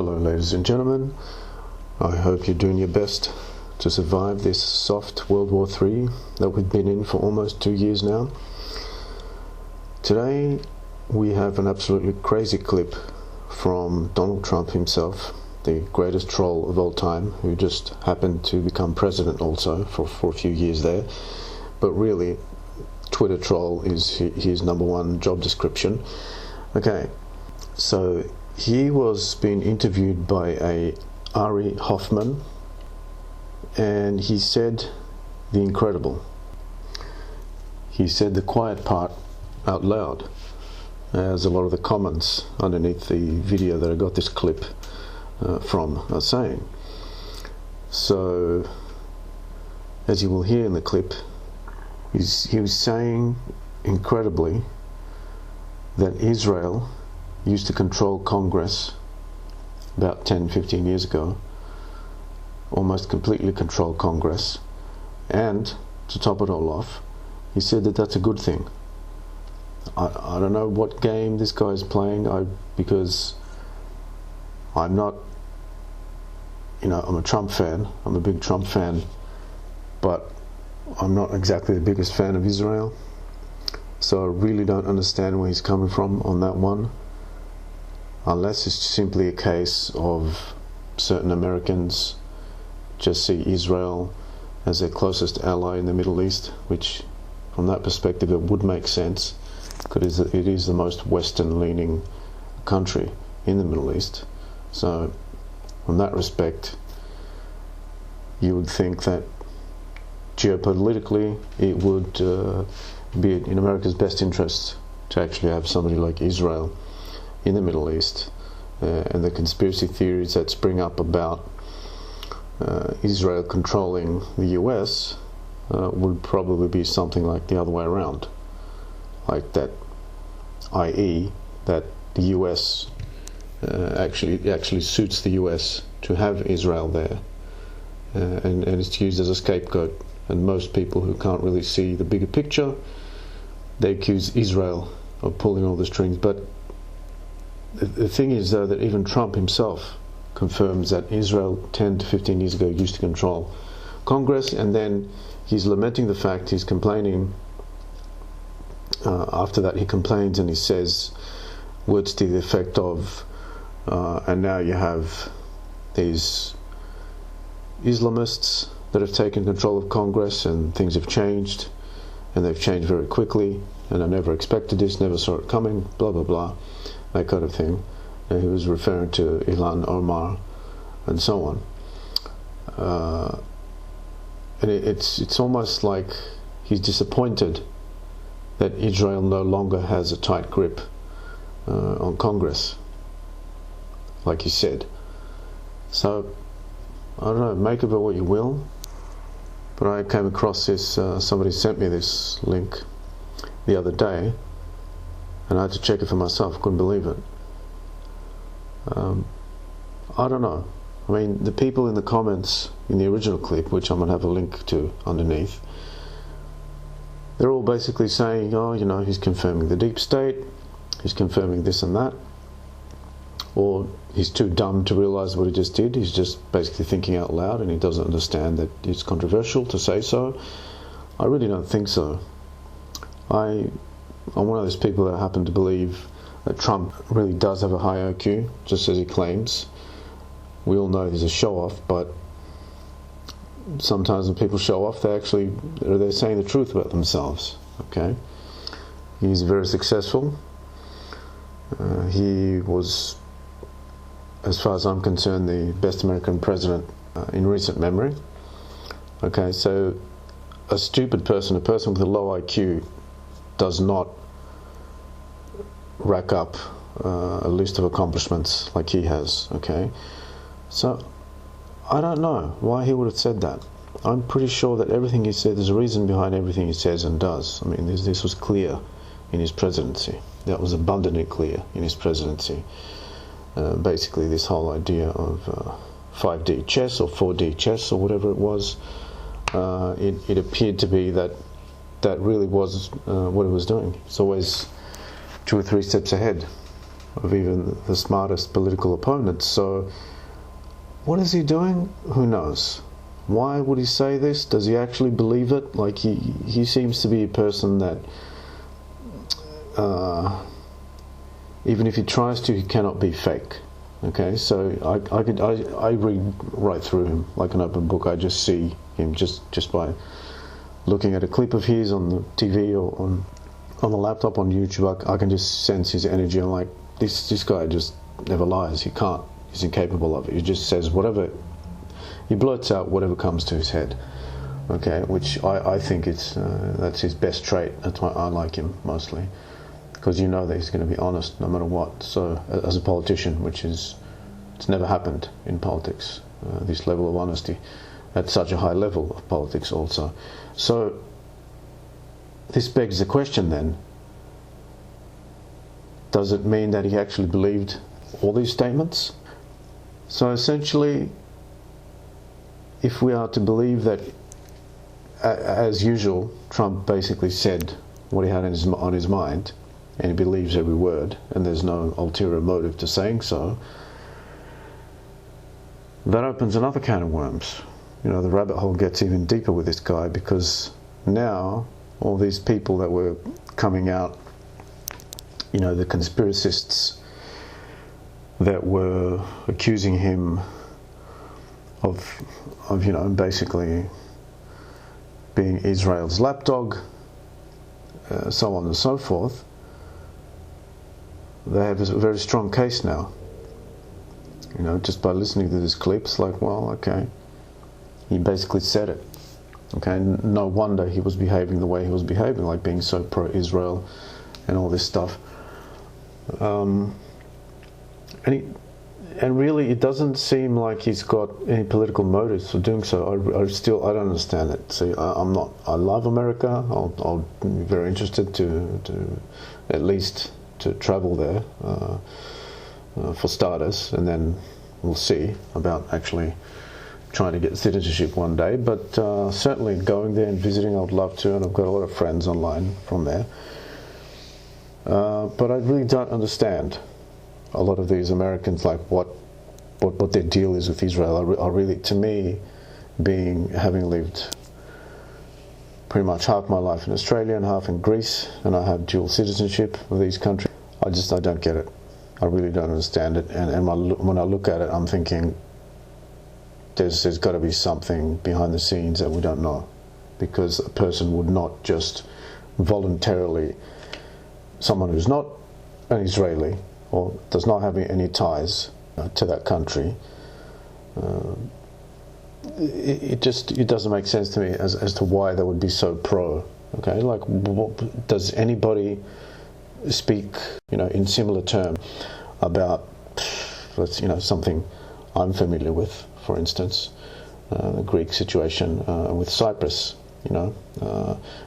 Hello ladies and gentlemen, I hope you're doing your best to survive this soft World War III that we've been in for almost 2 years now. Today we have an absolutely crazy clip from Donald Trump himself, the greatest troll of all time, who just happened to become president also for a few years there. But really, Twitter troll is his number one job description. Okay, so he was being interviewed by a Ari Hoffman, and he said the incredible. He said the quiet part out loud, as a lot of the comments underneath the video that I got this clip from are saying. So, as you will hear in the clip, he was saying incredibly that Israel used to control Congress about 10-15 years ago, almost completely control Congress, and to top it all off, he said that that's a good thing. I don't know what game this guy is playing, because I'm not, I'm a Trump fan, I'm a big Trump fan, but I'm not exactly the biggest fan of Israel, so I really don't understand where he's coming from on that one. Unless it's simply a case of certain Americans just see Israel as their closest ally in the Middle East, which from that perspective it would make sense, because it is the most Western-leaning country in the Middle East. So from that respect, you would think that geopolitically it would be in America's best interest to actually have somebody like Israel in the Middle East, and the conspiracy theories that spring up about Israel controlling the US would probably be something like the other way around, like that, i.e. that the US actually suits the US to have Israel there, and it's used as a scapegoat, and most people who can't really see the bigger picture, they accuse Israel of pulling all the strings. But the thing is, though, that even Trump himself confirms that Israel 10 to 15 years ago used to control Congress, and then he's lamenting the fact, he's complaining, after that he complains and he says words to the effect of, and now you have these Islamists that have taken control of Congress, and things have changed, and they've changed very quickly, and I never expected this, never saw it coming, blah blah blah, that kind of thing. And he was referring to Ilhan Omar and so on. And it's almost like he's disappointed that Israel no longer has a tight grip on Congress, like he said. So I don't know, make of it what you will, but I came across this, somebody sent me this link the other day, and I had to check it for myself, couldn't believe it. I don't know, I mean, the people in the comments in the original clip, which I'm going to have a link to underneath, they're all basically saying, oh, he's confirming the deep state, he's confirming this and that, or he's too dumb to realize what he just did, he's just basically thinking out loud and he doesn't understand that it's controversial to say so. I really don't think so. I'm one of those people that happen to believe that Trump really does have a high IQ, just as he claims. We all know he's a show-off, but sometimes when people show off, they're saying the truth about themselves. Okay, he's very successful. He was, as far as I'm concerned, the best American president in recent memory. Okay, so a stupid person, a person with a low IQ, does not rack up a list of accomplishments like he has. Okay, so I don't know why he would have said that. I'm pretty sure that everything he said, there's a reason behind everything he says and does. I mean, this was clear in his presidency. That was abundantly clear in his presidency. Basically, this whole idea of 5D chess or 4D chess or whatever it was, it appeared to be that really was what it was doing. It's always 2 or 3 steps ahead. of even the smartest political opponents. So what is he doing? Who knows? Why would he say this? Does he actually believe it? Like, he seems to be a person that even if he tries to, he cannot be fake. Okay, so I read right through him like an open book. I just see him just by looking at a clip of his on the TV or on the laptop on YouTube. I can just sense his energy. I'm like, this guy just never lies. He's incapable of it. He just says whatever, he blurts out whatever comes to his head. Okay, which I think that's his best trait. That's why I like him mostly, because you know that he's going to be honest no matter what. So as a politician, it's never happened in politics, this level of honesty at such a high level of politics also. So this begs the question then, does it mean that he actually believed all these statements? So essentially, if we are to believe that, as usual, Trump basically said what he had on his mind, and he believes every word, and there's no ulterior motive to saying so, that opens another can of worms. You know, the rabbit hole gets even deeper with this guy, because now all these people that were coming out, you know, the conspiracists that were accusing him of you know, basically being Israel's lapdog, so on and so forth, they have a very strong case now. You know, just by listening to this clip, it's like, well, okay, he basically said it. Okay, no wonder he was behaving the way he was behaving, like being so pro-Israel and all this stuff. And really, it doesn't seem like he's got any political motives for doing so. I don't understand it. See, I love America. I'll be very interested to at least to travel there for starters, and then we'll see about actually trying to get citizenship one day. But certainly going there and visiting, I would love to, and I've got a lot of friends online from there. But I really don't understand a lot of these Americans, like what their deal is with Israel. I really, to me, having lived pretty much half my life in Australia and half in Greece, and I have dual citizenship of these countries, I don't get it. I really don't understand it. And when I look at it, I'm thinking there's got to be something behind the scenes that we don't know, because a person would not just voluntarily, someone who's not an Israeli or does not have any ties to that country, it doesn't make sense to me as to why they would be so pro. Okay, like, does anybody speak, you know, in similar terms about, something I'm familiar with, for instance, the Greek situation with Cyprus, you know,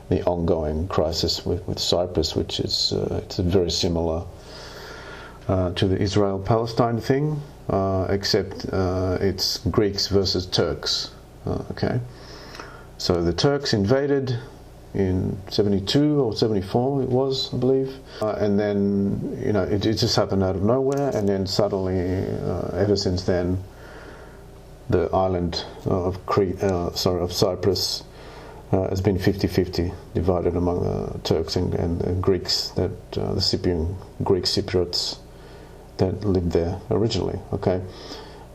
the ongoing crisis with Cyprus, which is it's very similar to the Israel-Palestine thing, except it's Greeks versus Turks. Okay, so the Turks invaded in 72 or 74, it was, I believe, and then, you know, it just happened out of nowhere, and then suddenly, ever since then, the island of Cyprus has been 50-50, divided among the Turks and Greeks, the Greek Cypriots that lived there originally. Okay,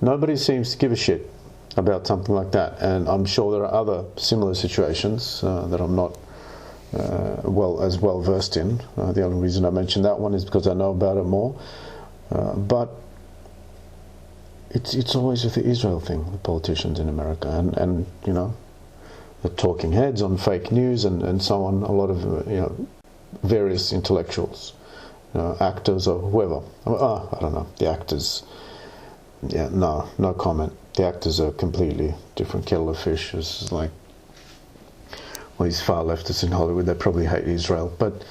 nobody seems to give a shit about something like that, and I'm sure there are other similar situations that I'm not as well versed in. The only reason I mention that one is because I know about it more. But it's always with the Israel thing, the politicians in America, and you know, the talking heads on fake news and so on. A lot of various intellectuals, actors or whoever. I don't know, the actors. Yeah, no comment. The actors are completely different kettle of fish. It's like, well, these far leftists in Hollywood, they probably hate Israel. But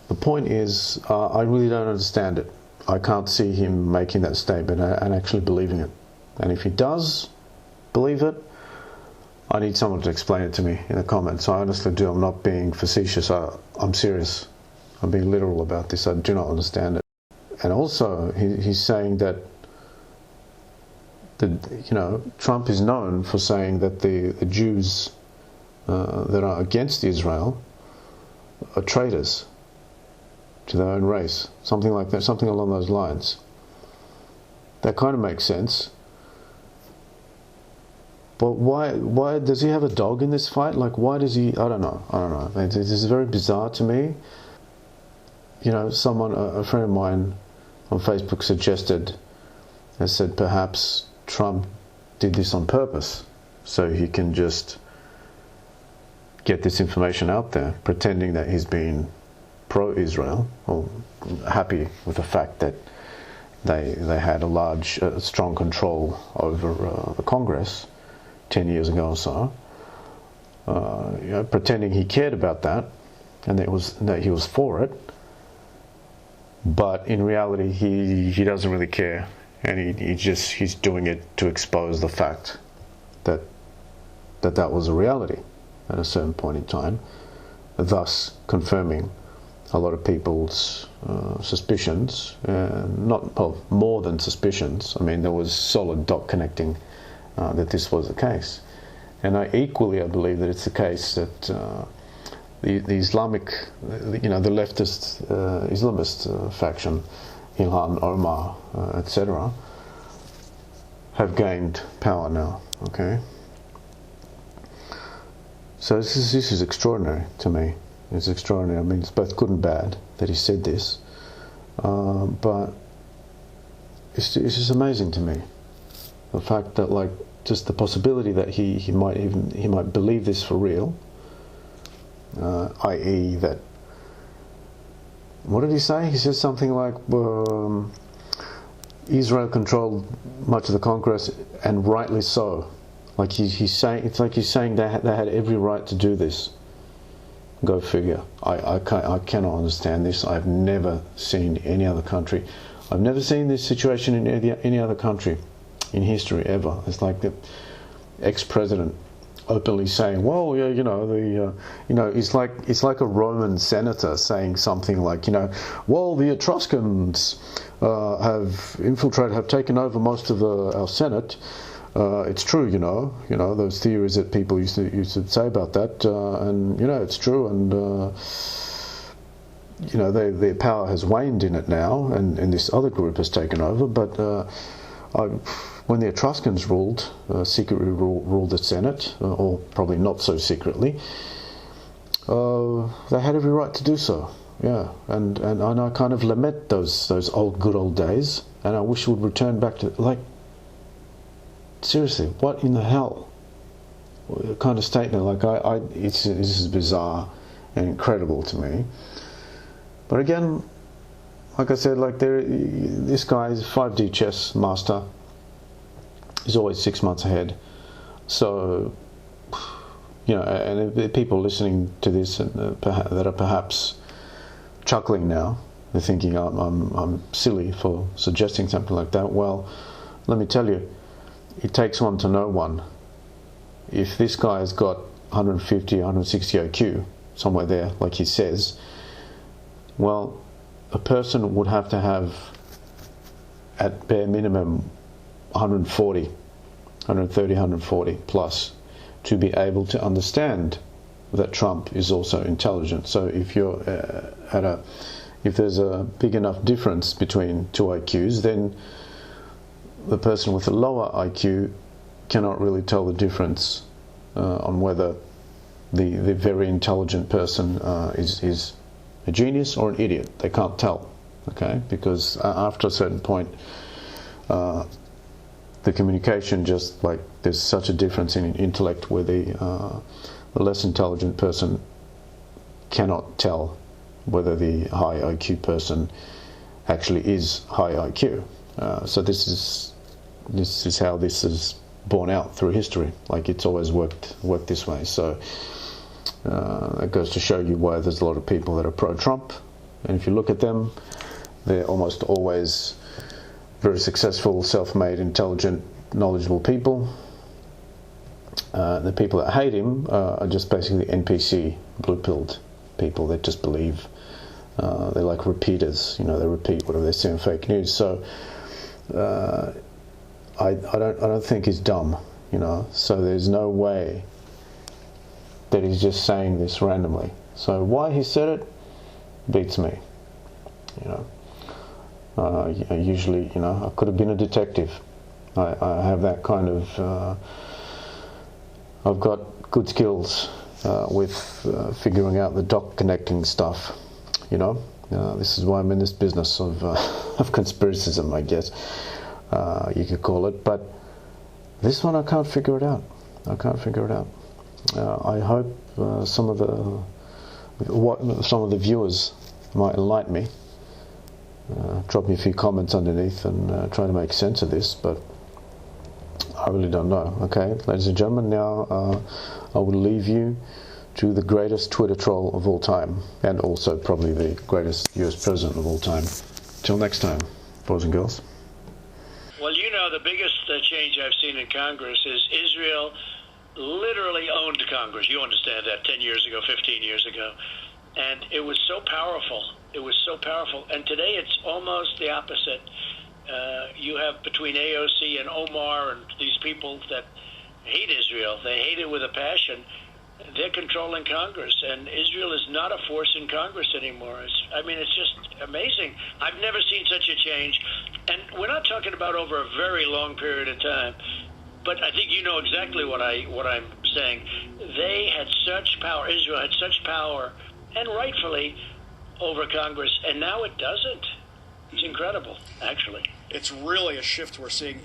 the point is, I really don't understand it. I can't see him making that statement and actually believing it. And if he does believe it, I need someone to explain it to me in the comments. I honestly do. I'm not being facetious. I'm serious. I'm being literal about this. I do not understand it. And also, he's saying that Trump is known for saying that the Jews that are against Israel are traitors to their own race, something like that, something along those lines. That kind of makes sense. But why does he have a dog in this fight? Like, why does he? I don't know. This is very bizarre to me. A friend of mine on Facebook suggested, and said perhaps Trump did this on purpose, so he can just get this information out there, pretending that he's been pro-Israel, or happy with the fact that they had a strong control over the Congress 10 years ago or so, pretending he cared about that and that he was for it, but in reality he doesn't really care, and he's doing it to expose the fact that was a reality at a certain point in time, thus confirming a lot of people's suspicions, more than suspicions. I mean, there was solid dot connecting that this was the case. And I believe that it's the case that the Islamic, the leftist Islamist faction, Ilhan Omar, etc., have gained power now. Okay. So this is extraordinary to me. It's extraordinary. I mean, it's both good and bad that he said this, but it's just amazing to me, the fact that, like, just the possibility that he might believe this for real, i.e. that, what did he say? He says something like Israel controlled much of the Congress, and rightly so. Like he's saying, it's like he's saying they had every right to do this. Go figure. I cannot understand this. I've never seen any other country. I've never seen this situation in any other country in history ever. It's like the ex-president openly saying, "Well, yeah, it's like a Roman senator saying something like, well, the Etruscans have taken over most of our Senate. It's true, those theories that people used to say about that, and it's true, and their power has waned in it now, and this other group has taken over. But when the Etruscans ruled, secretly ruled the Senate, or probably not so secretly, they had every right to do so. Yeah, and I kind of lament those good old days, and I wish it would return back to, like, seriously, what in the hell? What kind of statement? Like, this is bizarre and incredible to me. But again, like I said, like, this guy is a 5D chess master. He's always 6 months ahead. So, and if people listening to this that are perhaps chuckling now, they're thinking, I'm silly for suggesting something like that. Well, let me tell you, it takes one to know one. If this guy has got 150, 160 IQ, somewhere there, like he says, well, a person would have to have, at bare minimum, 130, 140 plus, to be able to understand that Trump is also intelligent. So if you're if there's a big enough difference between two IQs, then the person with a lower IQ cannot really tell the difference on whether the very intelligent person is a genius or an idiot. They can't tell, okay? Because after a certain point, the communication, just like, there's such a difference in intellect where the less intelligent person cannot tell whether the high IQ person actually is high IQ. So this is how this is borne out through history. Like, it's always worked this way. So that goes to show you why there's a lot of people that are pro-Trump, and if you look at them, they're almost always very successful, self-made, intelligent, knowledgeable people. The people that hate him are just basically NPC, blue-pilled people that just believe They're like repeaters, they repeat whatever they see on fake news. So I don't think he's dumb, So there's no way that he's just saying this randomly. So why he said it beats me, Usually, I could have been a detective. I have that kind of. I've got good skills with figuring out the dot connecting stuff. This is why I'm in this business of conspiracism, I guess you could call it. But this one, I can't figure it out. I hope some of the viewers might enlighten me. Drop me a few comments underneath and try to make sense of this, but I really don't know. Okay, ladies and gentlemen, now I will leave you to the greatest Twitter troll of all time, and also probably the greatest US president of all time. Till next time, boys and girls. Well, the biggest change I've seen in Congress is Israel literally owned Congress. You understand that 10 years ago, 15 years ago. And it was so powerful. And today it's almost the opposite. You have between AOC and Omar and these people that hate Israel. They hate it with a passion. They're controlling Congress, and Israel is not a force in Congress anymore. It's just amazing. I've never seen such a change. And we're not talking about over a very long period of time, but I think you know exactly what I'm saying. They had such power, Israel had such power, and rightfully, over Congress, and now it doesn't. It's incredible, actually. It's really a shift we're seeing.